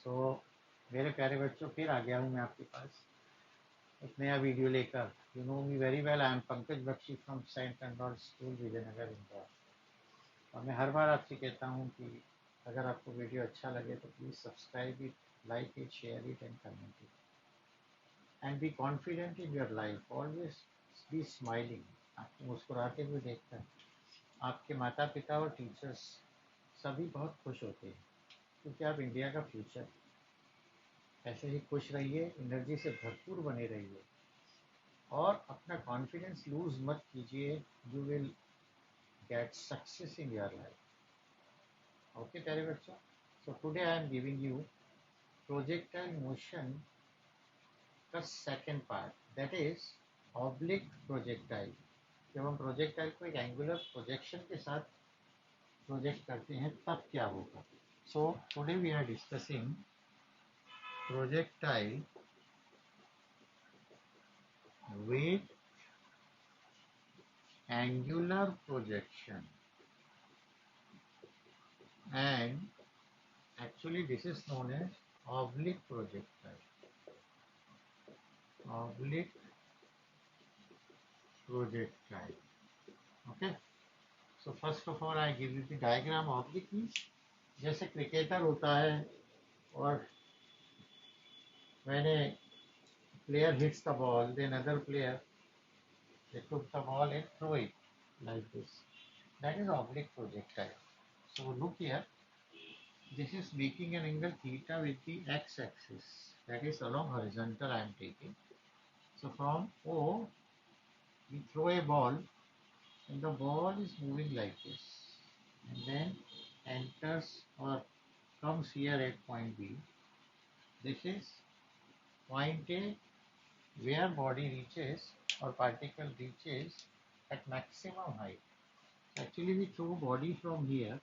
सो मेरे प्यारे बच्चों, फिर आ गया हूँ मैं आपके पास एक नया वीडियो लेकर। You know me very well, I am Pankaj Bakshi from saint android school Vijaynagar Indore. और मैं हर बार आपसे कहता हूँ कि अगर आपको वीडियो अच्छा लगे तो please subscribe it, like it, share it and comment it and be confident in your life. Always be smiling. आपको मुस्कुराते हुए देखकर आपके माता पिता और टीचर्स सभी बहुत खुश होते हैं, क्योंकि आप इंडिया का फ्यूचर। ऐसे ही खुश रहिए, एनर्जी से भरपूर बने रहिए और अपना कॉन्फिडेंस लूज मत कीजिए। You will get success in your life. Okay प्यारे बच्चों, so today I am giving you projectile motion का second part, that is oblique projectile. जब हम प्रोजेक्टाइल को एक एंगुलर प्रोजेक्शन के साथ प्रोजेक्ट करते हैं तब क्या होगा। So today we are discussing projectile with angular projection, and actually this is known as oblique projectile. Oblique projectile. Okay, so first of all I give you the diagram. Oblique means जैसे cricketer होता है और when a player hits the ball, then other player they took the ball and throw it like this. That is oblique projectile. So look here, this is making an angle theta with the x-axis, that is along horizontal I am taking. So from O, we throw a ball and the ball is moving like this and then enters or comes here at point B. This is point A where body reaches or particle reaches at maximum height. Actually we throw body from here,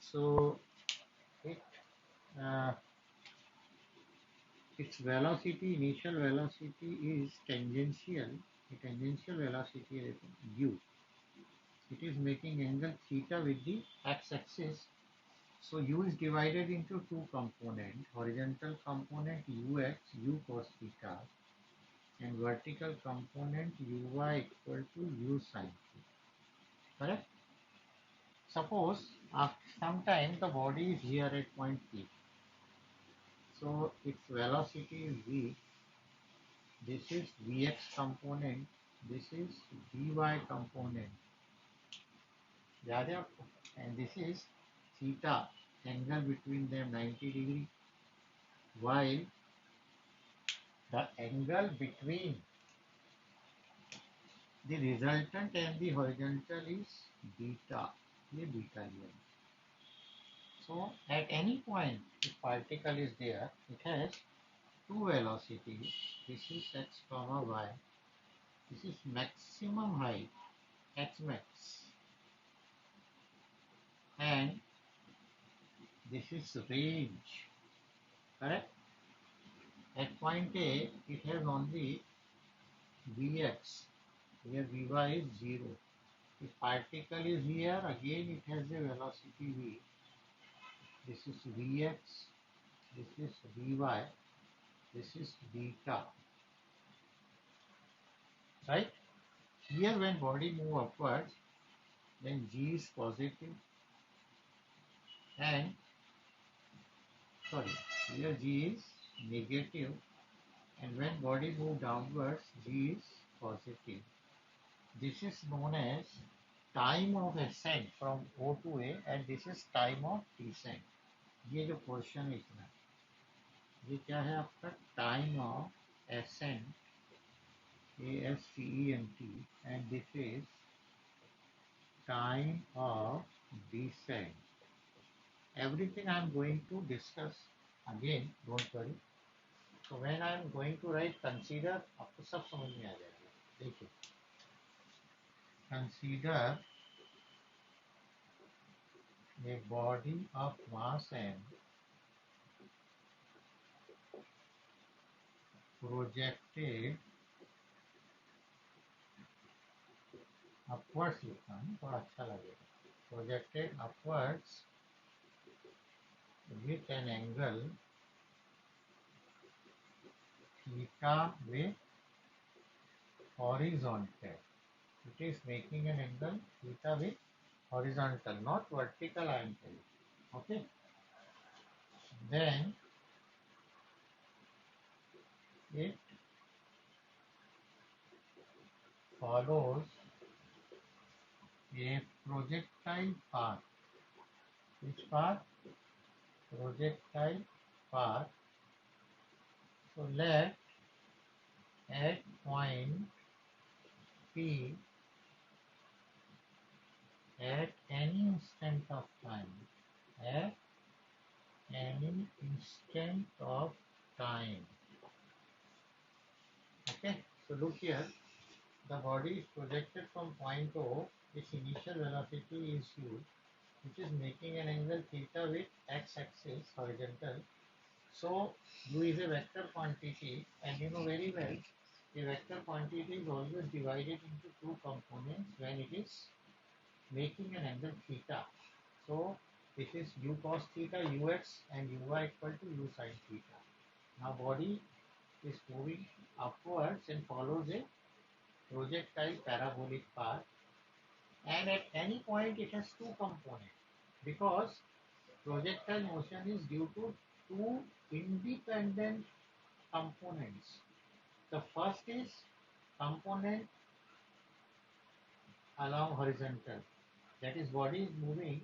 so it uh, its velocity, initial velocity is tangential. The tangential velocity is u. It is making angle theta with the x-axis. So u is divided into two components: horizontal component ux, u cos theta, and vertical component uy equal to u sin theta. Correct? Suppose after some time the body is here at point P. So its velocity is v. This is Vx component, this is Vy component. याद है आपको? And this is theta, angle between them 90 degree, while the angle between the resultant and the horizontal is beta. ये beta लिया. So at any point if particle is there, it has two velocities. This is x comma y. This is maximum height, x max, and this is range. Correct? At point A, it has only Vx, where Vy is 0. If particle is here, again it has a velocity V. This is Vx, this is Vy, this is beta. Right? Here when body move upwards, then G is positive, and sorry, here G is negative, and when body move downwards, G is positive. This is known as time of ascent from O to A, and this is time of descent. ये जो portion है इतना, ये क्या है आपका time of accent, ASCENT, and this is time of descent. Everything I am going to discuss again, don't worry. So when I am going to write consider, आपको सब समझ में आ जाएगा. देखिए, consider a body of mass m projected upwards, लिखना है थोड़ा अच्छा लगेगा. Projected upwards with an angle theta with horizontal. It is making an angle theta with horizontal, not vertical, I am telling. Okay. Then it follows a projectile path. Which path? Projectile path. So let at point P at any instant of time, at any instant of time. Okay, so look here, the body is projected from point O, its initial velocity is u, which is making an angle theta with x-axis horizontal. So u is a vector quantity, and you know very well a vector quantity is always divided into two components when it is making an angle theta. So this is u cos theta ux and uy equal to u sin theta. Now body is moving upwards and follows a projectile parabolic path, and at any point it has two components because projectile motion is due to two independent components. The first is component along horizontal, that is body is moving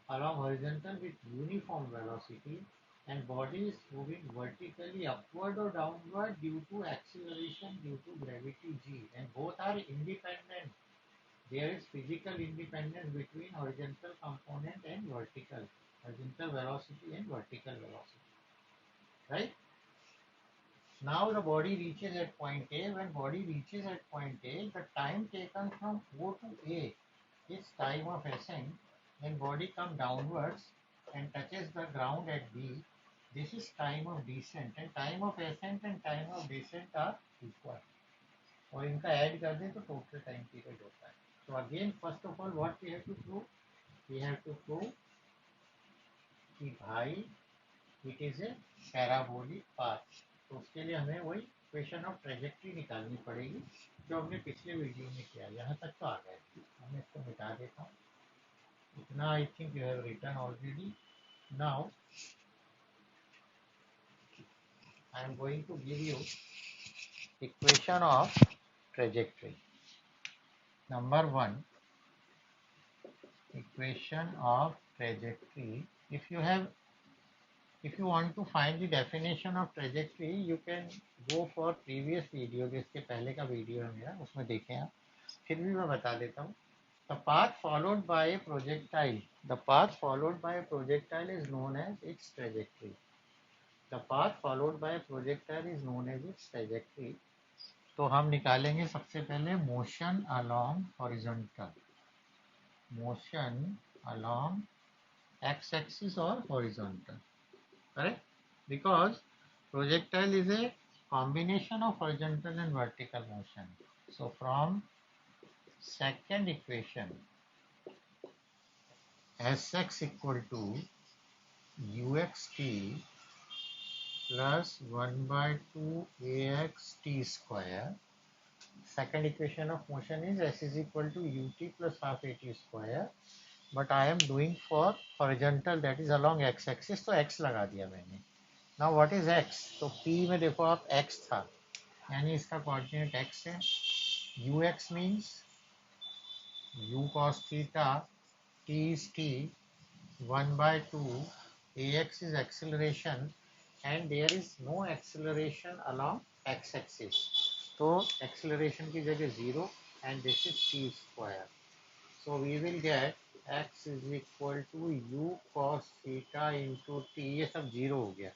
along horizontal with uniform velocity, and body is moving vertically upward or downward due to acceleration due to gravity g, and both are independent. There is physical independence between horizontal component and vertical, horizontal velocity and vertical velocity, right? Now the body reaches at point A. When body reaches at point A, the time taken from O to A is time of ascent. When body comes downwards and touches the ground at B, this is time of descent, and time of ascent and time of descent are equal. और इनका add कर दें तो total time period होता है. So again, first of all, what we have to prove? We have to prove कि भाई it is a parabolic path. तो उसके लिए हमें वही इक्वेशन ऑफ ट्रेजेक्ट्री निकालनी पड़ेगी जो हमने पिछले वीडियो में किया. यहाँ तक तो आ गए, मैं इसको मिटा देता हूँ. इतना I think you have written already. Now I am going to give you equation of trajectory. Number 1, equation of trajectory. If you want to find the definition of trajectory, you can go for previous video. जिसके पहले का video है मेरा, उसमें देखें आप. फिर भी मैं बता देता हूँ. The path followed by a projectile. The path followed by a projectile is known as its trajectory. The path followed by a projectile is known as its trajectory. तो हम निकालेंगे सबसे पहले motion along horizontal. Motion along x-axis or horizontal. Correct? Because projectile is a combination of horizontal and vertical motion. So from second equation, Sx equal to uxt plus 1 by 2 axt square. Second equation of motion is S is equal to ut plus half at square. But I am doing for horizontal, that is along x-axis, तो x लगा दिया मैंने. Now what is x? तो p में देखो आप x था, यानी इसका कोऑर्डिनेट x है. ux means u cos theta, t is t, 1 by 2, ax is acceleration, and there is no acceleration along x-axis. तो acceleration की जगह 0, and this is t square. So we will get x is equal to u cos theta into t. ये सब 0 हो गया.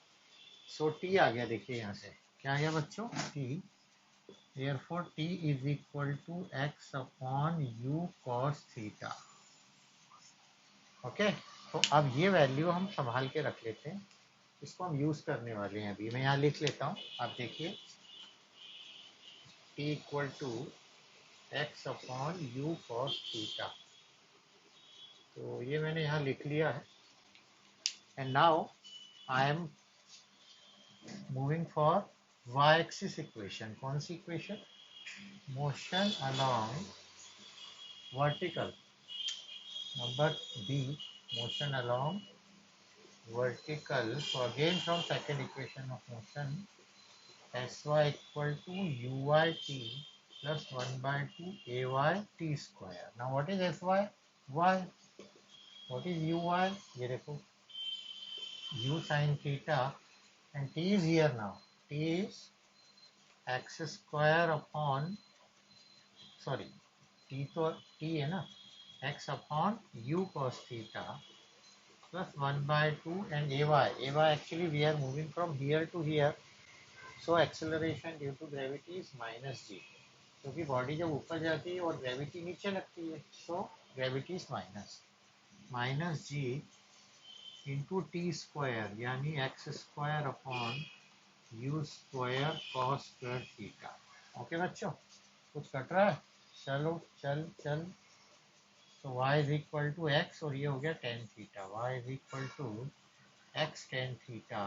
So t आ गया, देखिए यहाँ से क्या आ गया बच्चों, t. Therefore t is equal to x upon u cos theta. Okay, तो अब ये वैल्यू हम संभाल के रख लेते हैं, इसको हम यूज करने वाले हैं. अभी मैं यहाँ लिख लेता हूँ, आप देखिए t equal to x upon u cos theta. तो ये मैंने यहाँ लिख लिया है. And now I am moving for Y axis equation, कौन सी equation? Motion along vertical, number B, motion along vertical. So again from second equation of motion, sy equal to uyt plus 1 by 2 ayt square. Now what is sy? Y. What is uy? ये देखो u sin theta and t is here now. T is x square upon, sorry, t तो t है ना, x upon u cos theta plus 1 by 2 and ay actually we are moving from here to here, so acceleration due to gravity is minus g, क्योंकि body जब ऊपर जाती है और gravity नीचे लगती है, so gravity is minus G into T square यानी X square upon U square cos square theta. Okay बच्चों, कुछ कट रहा है? चलो चल चल। तो y is equal to X और ये हो गया tan theta, y is equal to X tan theta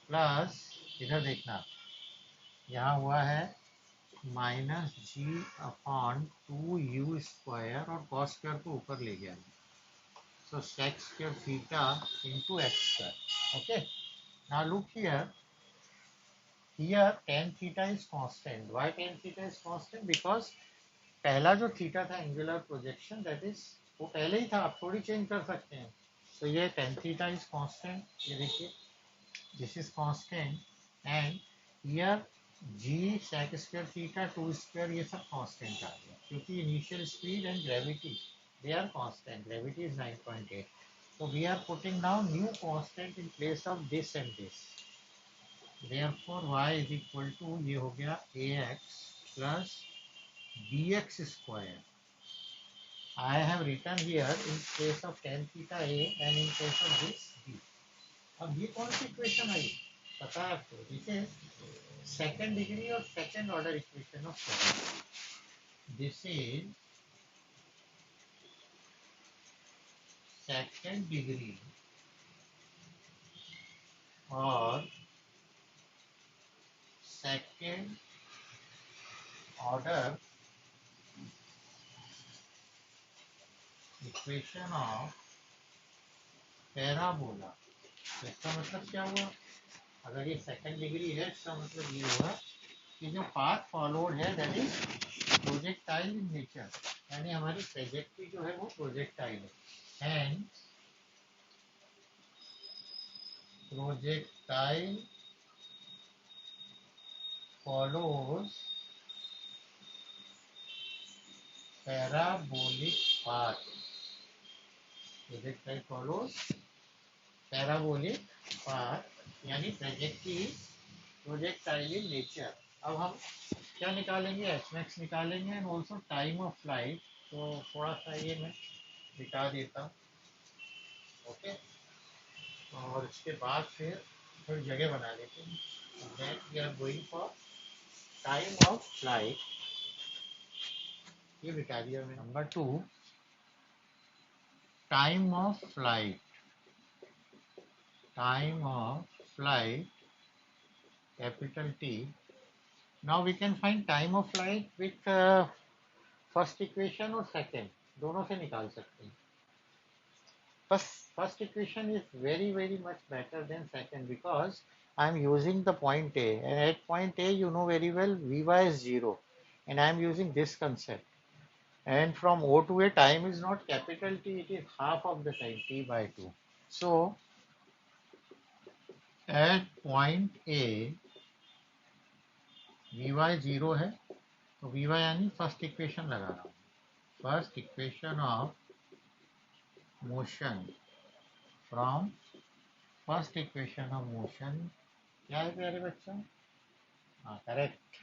plus, इधर देखना यहाँ हुआ है minus G upon two U square और कॉस स्क्वायर को ऊपर ले गया, so sec square theta into X square. Okay, now look here, here tan theta is constant. Why tan theta is constant? Because पहला जो थीटा था angular projection, that is वो पहले ही था, आप थोड़ी चेंज कर सकते हैं। तो ये टेन थीटा इज कांस्टेंट, ये देखिए this is constant and here g sec square theta two square ये सब कांस्टेंट आ गया, क्योंकि initial speed and gravity they are constant, gravity is 9.8, so we are putting now new constant in place of this and this, therefore y is equal to ये हो गया ax plus bx square. I have written here in place of tan theta a and in place of this b. अब ये कौन सी equation आई पता है आपको? दिस इज सेकेंड डिग्री और second order equation of solid. This is second degree और second order equation of parabola. इसका मतलब क्या हुआ? अगर ये सेकेंड डिग्री है, इसका मतलब ये हुआ कि जो पाथ फॉलोड है that is projectile in nature, यानी हमारी ट्रेजेक्टरी जो है वो प्रोजेक्टाइल है, and projectile follows parabolic path. Projectile follows parabolic path, यानी ट्रेजेक्टरी प्रोजेक्टाइल इन नेचर। अब हम क्या निकालेंगे? एच मैक्स निकालेंगे and also time of flight. तो थोड़ा सा ये मैं मिटा देता हूँ, ओके, और इसके बाद फिर थोड़ी जगह बना लेते हैं। Then we are going for time of flight, ये मिटा दिया मैंने। Number two, time of flight, time of flight capital T. Now we can find time of flight with first equation और सेकेंड, दोनों से निकाल सकते हैं। First equation is very much better than second because I am using the point A, and at point A you know very well Vy is 0 and I am using this concept, and from O to A time is not capital T, it is half of the time, T by 2. So at point A Vy 0 है, तो Vy यानी first equation लगा रहा हूँ, first equation of motion from first equation of motion क्या है प्यारे बच्चों? हाँ correct,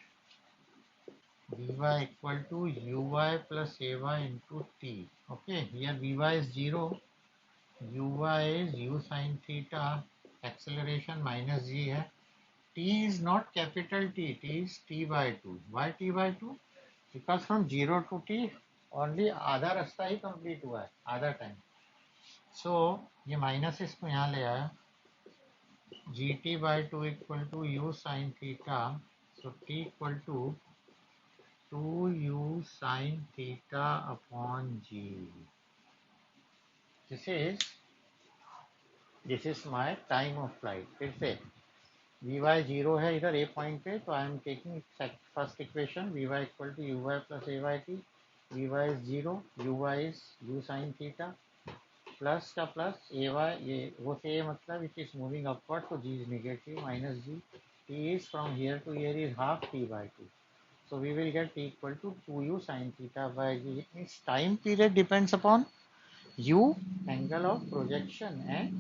Vy equal to Uy plus Ay into T. Okay, here Vy is 0, Uy is U sin theta, acceleration minus G है, T is not capital T, T is T by 2. Why T by 2? Because from 0 to T only आधा रास्ता ही complete हुआ है, आधा time. So ये minus इसको यहाँ ले आया, gt by 2 equal to u sin theta. So t equal to 2u sin theta upon g. This is my time of flight. फिर से vy 0 है इधर a पॉइंट पे, तो I am taking first equation vy equal to u y प्लस a y t. vy is 0, uy is u sin theta, plus का plus A Y, ये वो से मतलब इट इज मूविंग अपवर्ड, तो G is negative minus G. T is from here to here is half T by two. So we will get t equal to 2u sin theta by g. It means time period depends upon u, angle of projection and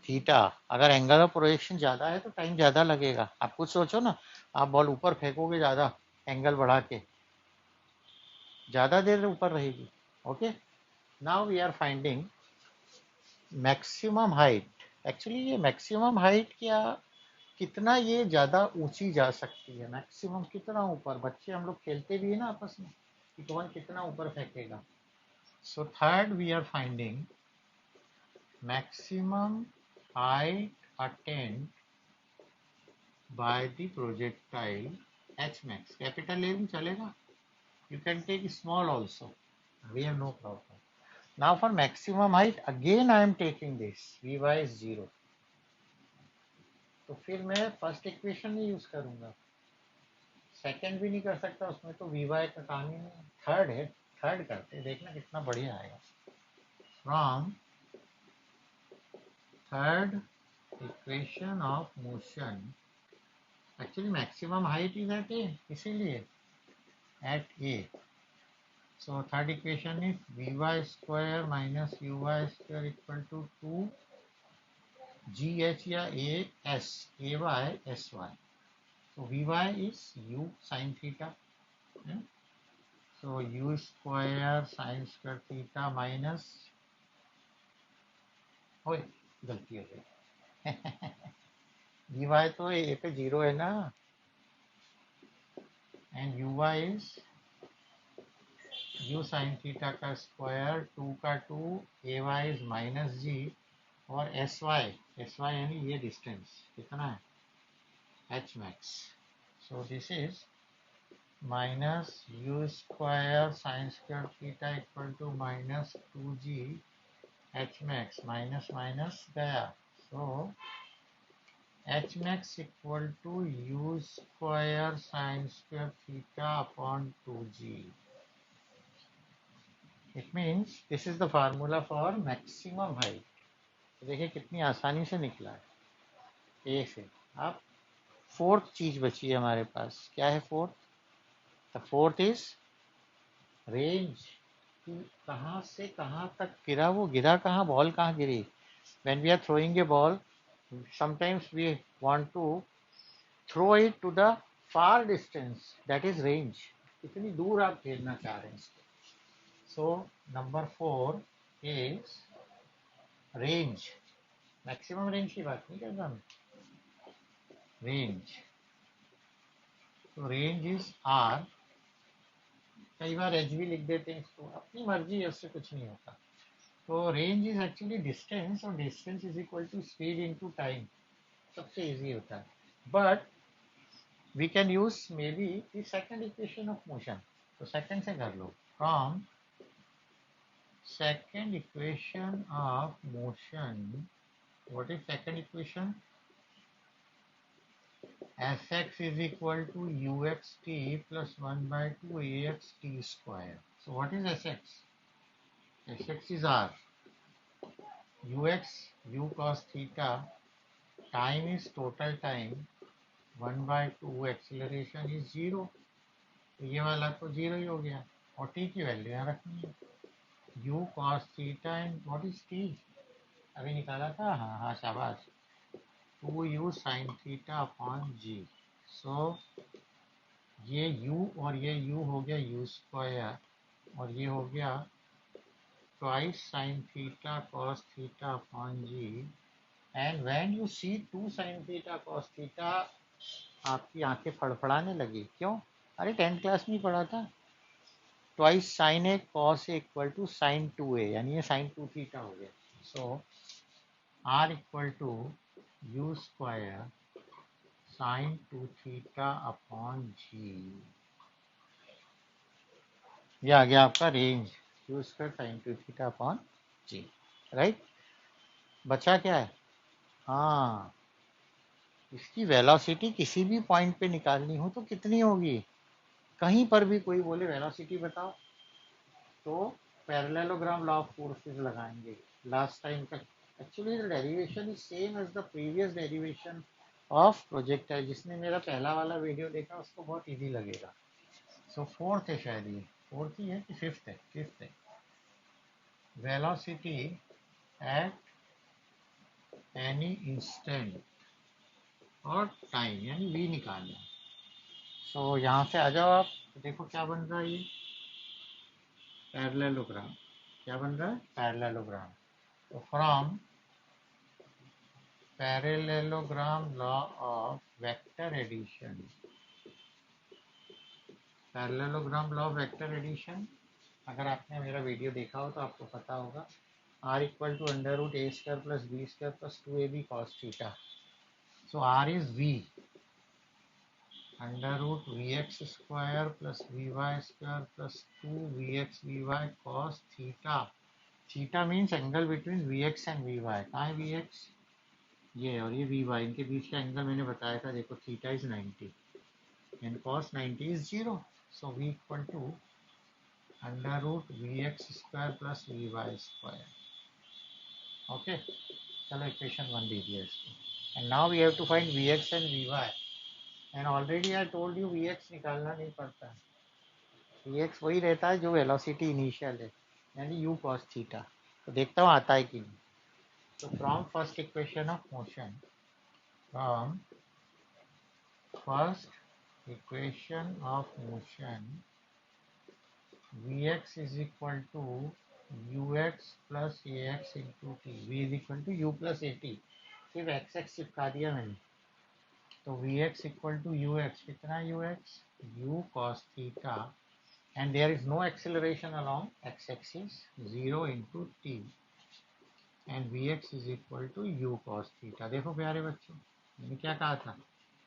theta. अगर angle of projection ज़्यादा है तो time ज़्यादा लगेगा. आप कुछ सोचो ना, आप बॉल ऊपर फेंकोगे ज़्यादा एंगल बढ़ा के, ज़्यादा देर ऊपर रहेगी. Okay, now we are finding maximum height. Actually ये मैक्सिमम हाइट क्या, कितना ये ज़्यादा ऊंची जा सकती है, मैक्सिमम कितना ऊपर. बच्चे हम लोग खेलते भी है ना आपस में कि कौन कितना ऊपर फेंकेगा. So third we are finding maximum height attained by the projectile H max. Capital ले भी चलेगा, you can take small also, we have no problem. Now for maximum height again I am taking this V Y is 0. तो फिर मैं first equation नहीं use करूंगा, second भी नहीं कर सकता उसमें, तो वी वाई का काम ही नहीं. थर्ड है, थर्ड करते देखना कितना बढ़िया आएगा. From third equation of motion, actually maximum height is at A, इसीलिए at A. So third equation is V Y square minus U Y square equal to 2 G H या A S, A Y S Y. So Vy is u sin theta. Yeah? So u square sin square theta minus, ओए गलती हो गई. Vy तो ए पे 0 है ना, and uy is u sin theta का स्क्वायर 2 का 2, ay इज माइनस जी, और sy यानी ये डिस्टेंस कितना है h max. So this is minus u square sin square theta equal to minus 2g h max. Minus minus गया, so h max equal to u square sin square theta upon 2g. It means this is the formula for maximum height. देखिए कितनी आसानी से निकला है ए से. अब fourth चीज बची है हमारे पास, क्या है fourth? The fourth is range. कि कहाँ से कहाँ तक गिरा, वो गिरा कहाँ, बॉल कहाँ गिरी. when we are throwing a ball, sometimes we want to throw it to the far distance, that is range. कितनी दूर आप खेलना चाह रहे हैं इसको. so number 4 is range. Maximum range की बात नहीं कर रहा मैं, रेंज. तो रेंज इज आर. कई बार एच भी लिख देते हैं इसको, अपनी मर्जी है, उससे कुछ नहीं होता. तो रेंज इज एक्चुअली डिस्टेंस, और distance is equal to speed into time. सबसे इजी होता है. But we can use maybe the second equation of motion. तो second से कर लो. From second equation of motion, what is second equation? Sx is equal to uxt plus 1 by 2 axt square. So what is Sx? Sx is r. Ux, u cos theta, time is total time, 1 by 2 acceleration is 0. तो ये वाला तो 0 ही हो गया, और t की value यहाँ रखनी है. u cos theta and what is t, अभी निकाला था. हाँ हाँ शाबाश, 2u sin theta upon g. सो ये u और ये u हो गया u स्क्वायर, और ये हो गया twice sin theta cos theta upon g. And when you see 2 sin theta cos theta, आपकी आंखें फड़फड़ाने लगी. क्यों? अरे 10th क्लास में पढ़ा था. Twice sine A cos A equal to sine 2a, यानी ये साइन 2 थीटा हो गया. So R equal to u square sine 2 theta upon g, ये आ गया आपका range u square sine 2 theta upon g, right. बचा क्या है, हाँ, इसकी वेलोसिटी किसी भी पॉइंट पे निकालनी हो तो कितनी होगी, कहीं पर भी कोई बोले वेलोसिटी बताओ तो पैरेललोग्राम लॉ ऑफ फोर्सेस लगाएंगे लास्ट टाइम का। Actually the derivation is same as the previous derivation of projectile, जिसने मेरा पहला वाला वीडियो देखा उसको बहुत इजी लगेगा। सो फोर्थ है शायद, ये फोर्थ ही है कि फिफ्थ है, फिफ्थ है। वेलोसिटी एट एनी इंस्टेंट और टाइम यानी वी निकालना। सो यहाँ से आ जाओ आप, देखो क्या बन रहा है ये पैरेललोग्राम, क्या बन रहा है पैरेललोग्राम। तो from parallelogram law of vector addition, parallelogram law of vector addition, अगर आपने मेरा वीडियो देखा हो तो आपको पता होगा, r equal to under root a square plus b square plus 2ab cos theta. So r is v under root v x square plus we Y square plus 2vx vy cos theta. Theta means angle between v x and v y, कहाँ है we x, ये और ये V Y, इनके बीच का angle मैंने बताया था, देखो theta is 90 and cos 90 is 0. So v equal to under root vx square plus vy square. Okay, चलो इक्वेशन 1 दे दिया इसको, and now we have to find vx and vy, and already I told you vx निकालना नहीं पड़ता, vx वही रहता है जो वेलोसिटी इनिशियल है यानी u cos थीटा। तो देखता हूँ आता है कि नहीं। तो from first equation of motion, from first equation of motion Vx is equal to ux plus ax into t, v is equal to u plus at, सिर्फ x x चिपका दिया मैंने। तो Vx equal to ux, कितना ux, u cos theta, and there is no acceleration along x axis, 0 into t, and Vx is equal to u cos theta। देखो प्यारे बच्चों, मैंने क्या कहा था,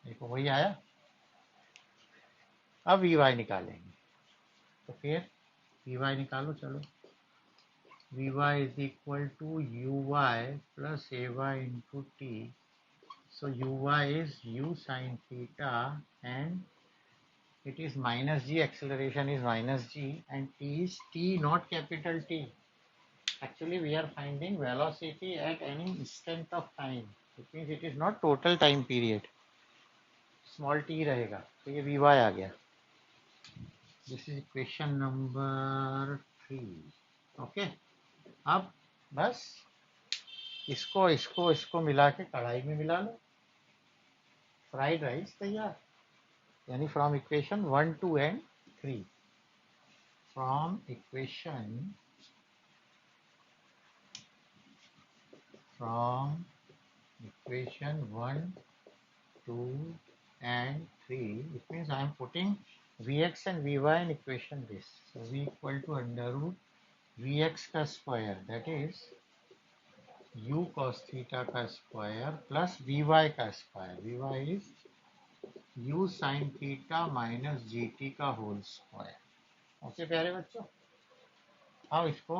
देखो वही आया। अब Vy निकालेंगे, तो फिर Vy निकालो चलो। Vy is equal to uy plus ay into t. So uy is u sin theta and it is minus g, acceleration is minus g, and t is t not capital T. Actually we are finding velocity at any instant of time. It means it is not total time period. Small t रहेगा, तो ये Vy आ गया। This is equation number 3. Okay. अब बस इसको इसको इसको मिला के कढ़ाई में मिला लो, फ्राइड राइस तैयार। यानी from equation 1 2 and 3, from equation one two and 3, it means I am putting Vx and Vy in equation this. So V equal to under root Vx का square that is u cos theta का square plus Vy का square, Vy is u sin theta minus gt का whole square. Okay प्यारे बच्चों, अब इसको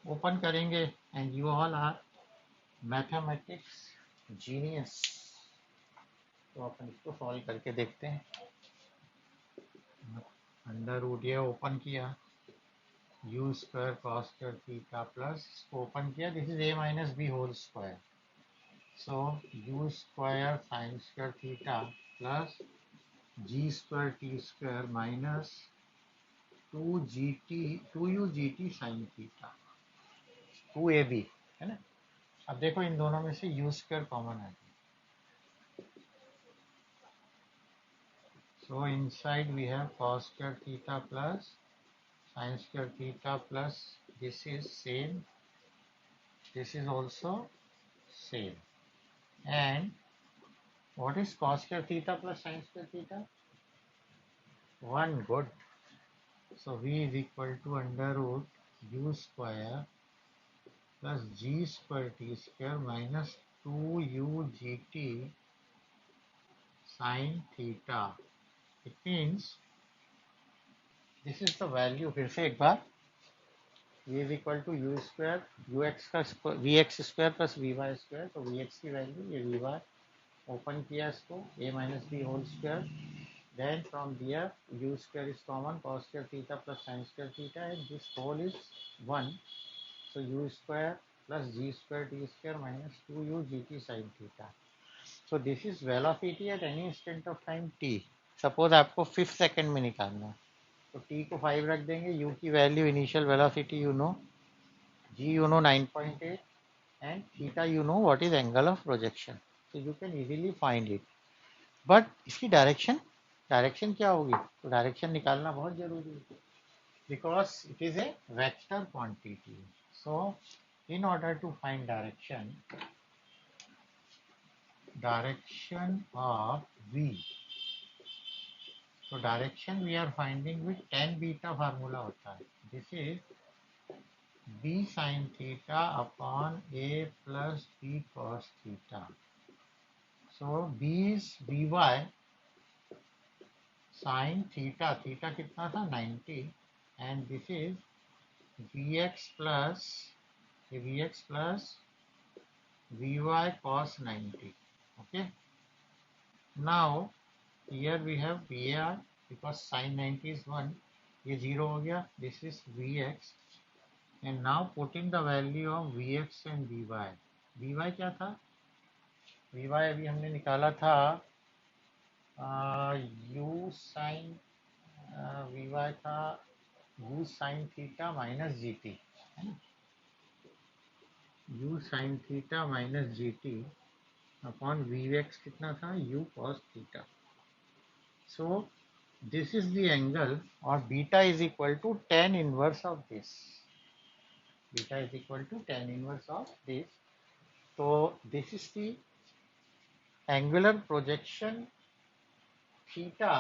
open करेंगे and you all are mathematics genius. तो अपन इसको सॉल्व करके देखते हैं। अंडर रूट ये ओपन किया, u square cos square theta plus इसको ओपन किया, this is a minus B whole square. So u square sine square theta plus G square T square minus 2u sine theta 2ab, है ना। अब देखो इन दोनों में से यू स्क्वायर कॉमन है, so inside we have cos square theta plus sin square theta plus this is same, this is also same, and what is cos square theta plus sin square theta, 1, good. So v is equal to under root u square plus g square t square minus 2u/gt sin theta. It means this is the value. फिर से एक बार, ये is equal to U square U X का V x square plus we Y square, तो V X की value ये V Y, open किया इसको, a minus B whole square, then from there u square is common, cos square theta plus sin square theta, and this whole is 1, so u square plus g square t square minus 2u gt sin theta. So this is velocity at any instant of time t. Suppose आपको 5 second में निकालना है, तो t को 5 रख देंगे, u की value initial velocity you know, g you know 9.8, and theta you know what is angle of projection, so you can easily find it. But इसकी डायरेक्शन क्या होगी, तो डायरेक्शन निकालना बहुत जरूरी है, because it is a vector quantity. So in order to find direction of v, तो direction we are finding with tan beta formula होता है. This is b sin theta upon a plus b cos theta. सो b is vy sin theta, theta कितना था 90, and this is vx plus vy cos 90. Okay, now here we have var because sin 90 is 1, ये 0 हो गया, this is vx, and now putting the value of vx and vy क्या था, vy अभी हमने निकाला था u sin vy था u sin theta minus G T, है ना, u sin theta minus G T upon V X कितना था u cos theta. So this is the angle, और beta is equal to tan inverse of this, beta is equal to tan inverse of this. तो this is the angular projection theta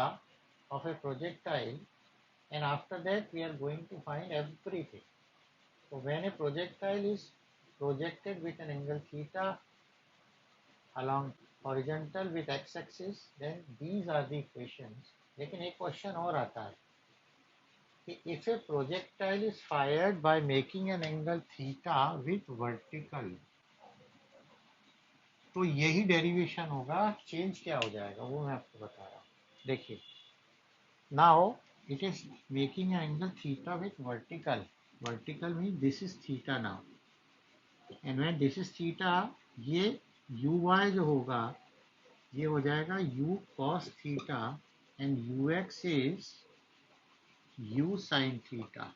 of a projectile, and after that we are going to find everything. So when a projectile is projected with an angle theta along horizontal with x-axis, then these are the equations. लेकिन एक question और आता है कि if a projectile is fired by making an angle theta with vertical, तो यही derivation होगा, change क्या हो जाएगा वो मैं आपको बता रहा हूँ. देखिए, now it is making an angle theta with vertical, vertical means this is theta now, and when this is theta, ये uy जो होगा ये हो जाएगा u cos theta, and ux is u sin theta.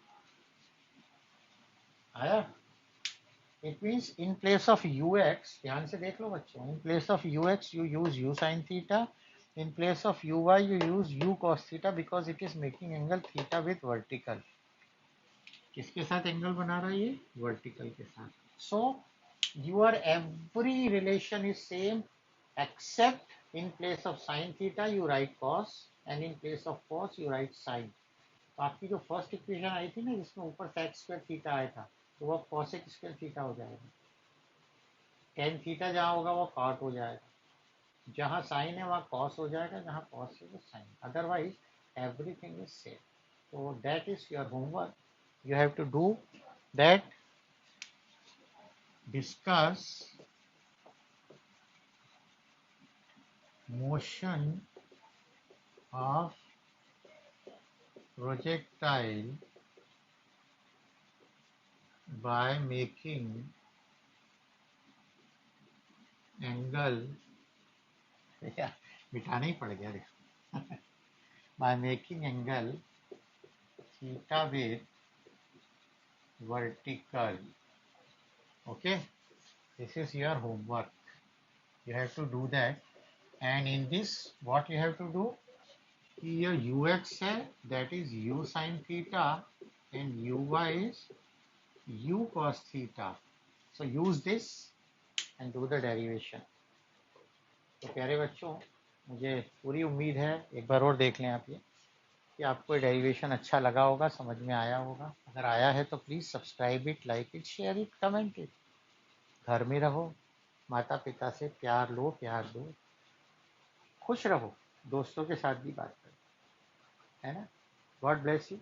आया? It means in place of ux, ध्यान से देख लो बच्चों, in place of ux you use u sin theta, in place of uy you use u cos theta, because it is making angle theta with vertical. किसके साथ angle बना रहा है ये, वर्टिकल के साथ. सो your every relation is same except in place of sin theta you write cos, and in place of cos you write sin. तो आपकी जो फर्स्ट इक्वेशन आई थी ना जिसमें ऊपर sec स्क्वायर थीटा आया था, तो वो cosec स्क्वायर थीटा हो जाएगा, tan थीटा जहाँ होगा वो cot हो जाएगा, जहाँ sin है वहाँ cos हो जाएगा, जहाँ cos है वो sin, otherwise everything is same. So that is your homework. You have to do that. Discuss motion of projectile by making angle, या मिटाना ही पड़ गया देखो, by making angle theta with vertical. Okay, this is your homework. You have to do that, and in this what you have to do, here ux है, that is u sin theta, and uy is u cos theta. So use this and do the derivation. तो प्यारे बच्चों, मुझे पूरी उम्मीद है, एक बार और देख लें आप ये, कि आपको डेरिवेशन अच्छा लगा होगा, समझ में आया होगा. अगर आया है तो please subscribe it, like it, share it, comment it. घर में रहो, माता पिता से प्यार लो, प्यार दो, खुश रहो, दोस्तों के साथ भी बात करो, है ना। God bless you.